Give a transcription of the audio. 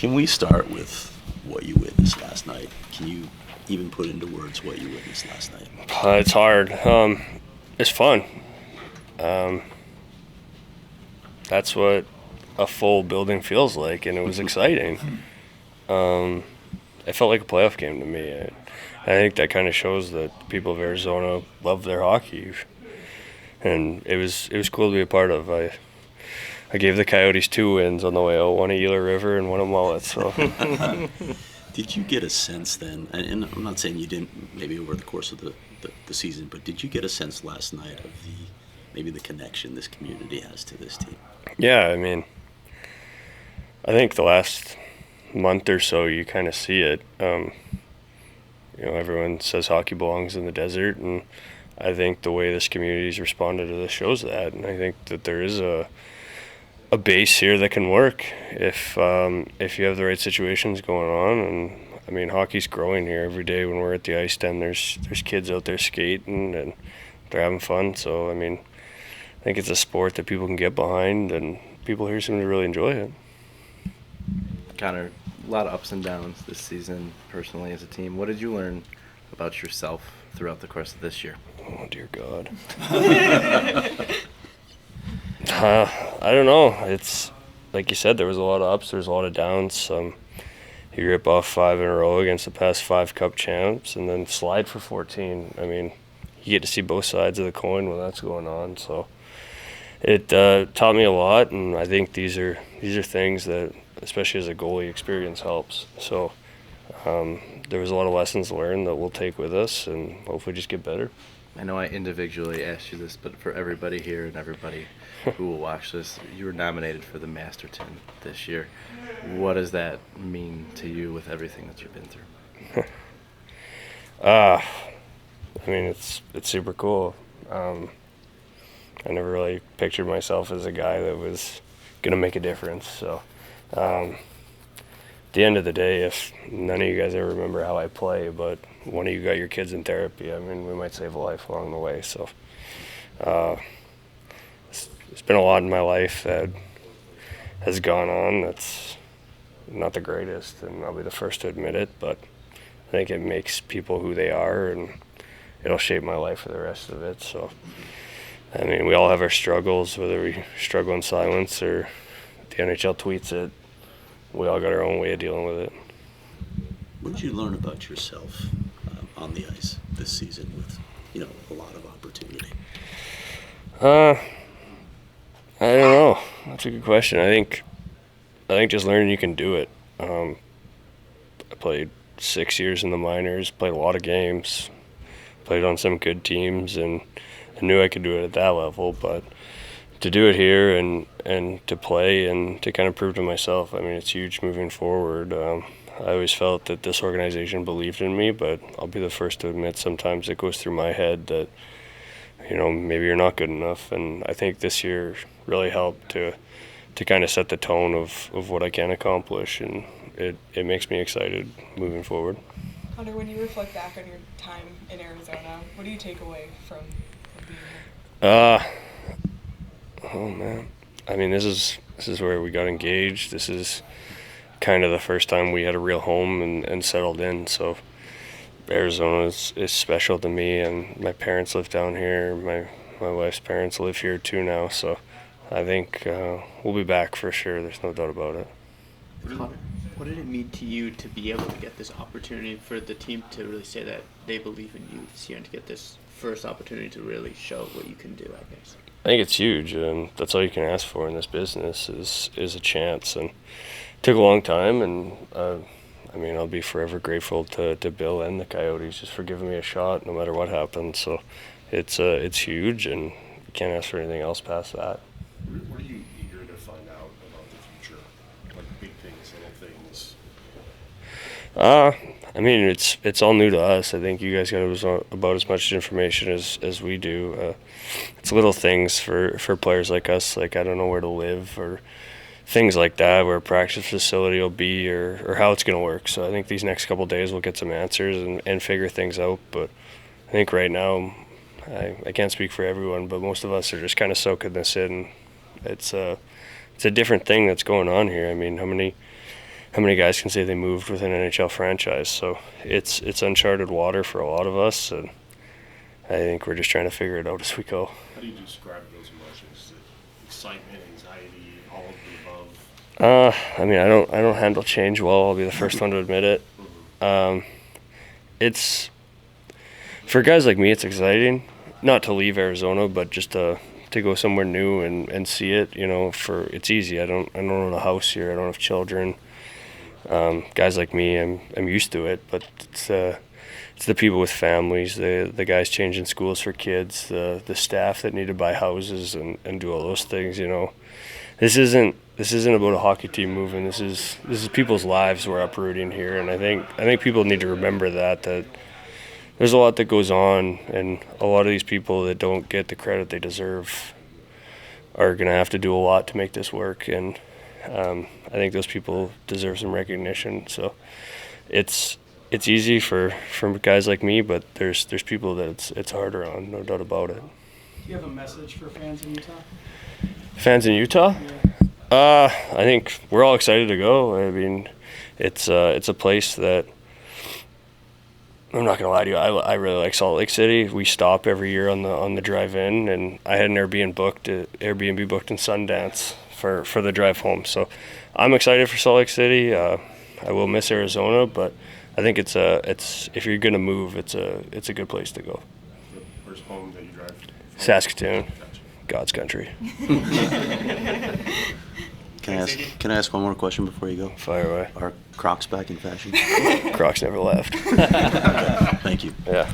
Can we start with what you witnessed last night? Can you even put into words what you witnessed last night? It's hard. It's fun. That's what a full building feels like, and it was exciting. It felt like a playoff game to me. I think that kind of shows that the people of Arizona love their hockey, and it was cool to be a part of. I gave the Coyotes 2 wins on the way out, one at Gila River and one at Mullett. So. Did you get a sense then, and I'm not saying you didn't maybe over the course of the season, but did you get a sense last night of maybe the connection this community has to this team? Yeah, I mean, I think the last month or so you kind of see it. Everyone says hockey belongs in the desert, and I think the way this community's responded to this shows that. And I think that there is a base here that can work if you have the right situations going on. And I mean, hockey's growing here every day. When we're at the ice den, there's kids out there skating and they're having fun. So I mean, I think it's a sport that people can get behind, and people here seem to really enjoy it. Connor, a lot of ups and downs this season personally as a team. What did you learn about yourself throughout the course of this year? Oh, dear God. I don't know. It's like you said, there was a lot of ups, there's a lot of downs. You rip off 5 in a row against the past 5 Cup champs and then slide for 14. I mean, you get to see both sides of the coin when that's going on. So it taught me a lot, and I think these are things that, especially as a goalie, experience helps. So there was a lot of lessons learned that we'll take with us and hopefully just get better. I know I individually asked you this, but for everybody here and everybody who will watch this, you were nominated for the Masterton this year. What does that mean to you with everything that you've been through? I mean, it's super cool. I never really pictured myself as a guy that was going to make a difference. So at the end of the day, if none of you guys ever remember how I play, but one of you got your kids in therapy, I mean, we might save a life along the way. So it's been a lot in my life that has gone on that's not the greatest, and I'll be the first to admit it, but I think it makes people who they are, and it'll shape my life for the rest of it. So, I mean, we all have our struggles, whether we struggle in silence or the NHL tweets it. We all got our own way of dealing with it. What did you learn about yourself on the ice this season with, a lot of opportunity? I don't know. That's a good question. I think just learning you can do it. I played 6 years in the minors, played a lot of games, played on some good teams, and I knew I could do it at that level. But to do it here and to play and to kind of prove to myself, I mean, it's huge moving forward. I always felt that this organization believed in me, but I'll be the first to admit sometimes it goes through my head that, maybe you're not good enough. And I think this year really helped to kind of set the tone of what I can accomplish, and it makes me excited moving forward. Connor, when you reflect back on your time in Arizona, what do you take away from being here? Oh man, I mean, this is where we got engaged. This is kind of the first time we had a real home and settled in. So Arizona is special to me, and my parents live down here. My wife's parents live here too now. So I think we'll be back for sure. There's no doubt about it. What did it mean to you to be able to get this opportunity, for the team to really say that they believe in you this year, and to get this first opportunity to really show what you can do, I guess? I think it's huge, and that's all you can ask for in this business is a chance. And it took a long time, and I mean, I'll be forever grateful to Bill and the Coyotes just for giving me a shot no matter what happens. So it's huge, and you can't ask for anything else past that. What are you eager to find out about the future? Like big things, little things? I mean, it's all new to us. I think you guys got about as much information as we do. It's little things for players like us, like I don't know where to live or things like that, where a practice facility will be or how it's going to work. So I think these next couple of days we'll get some answers and figure things out. But I think right now, I can't speak for everyone, but most of us are just kind of soaking this in. It's a different thing that's going on here. I mean, how many how many guys can say they moved with an NHL franchise? So it's uncharted water for a lot of us, and I think we're just trying to figure it out as we go. How do you describe those emotions? Is it excitement, anxiety, all of the above? I mean, I don't handle change well. I'll be the first one to admit it. It's for guys like me, it's exciting, not to leave Arizona, but just to go somewhere new and see it. You know, it's easy. I don't own a house here. I don't have children. Guys like me, I'm used to it, but it's the people with families, the guys changing schools for kids, the staff that need to buy houses and do all those things. You know, this isn't about a hockey team moving. This is people's lives we're uprooting here, and I think people need to remember that there's a lot that goes on, and a lot of these people that don't get the credit they deserve are going to have to do a lot to make this work, and I think those people deserve some recognition. So it's easy for guys like me, but there's people that it's harder on, no doubt about it. Do you have a message for fans in Utah? Fans in Utah? I think we're all excited to go. I mean, it's a place that, I'm not gonna lie to you, I really like Salt Lake City. We stop every year on the drive in, and I had an Airbnb booked in Sundance for the drive home. So I'm excited for Salt Lake City. I will miss Arizona, but I think it's if you're gonna move, it's a good place to go. Where's home that you drive? Saskatoon, Gotcha. God's country. Can I ask one more question before you go? Fire away. Are Crocs back in fashion? Crocs never left. Thank you. Yeah.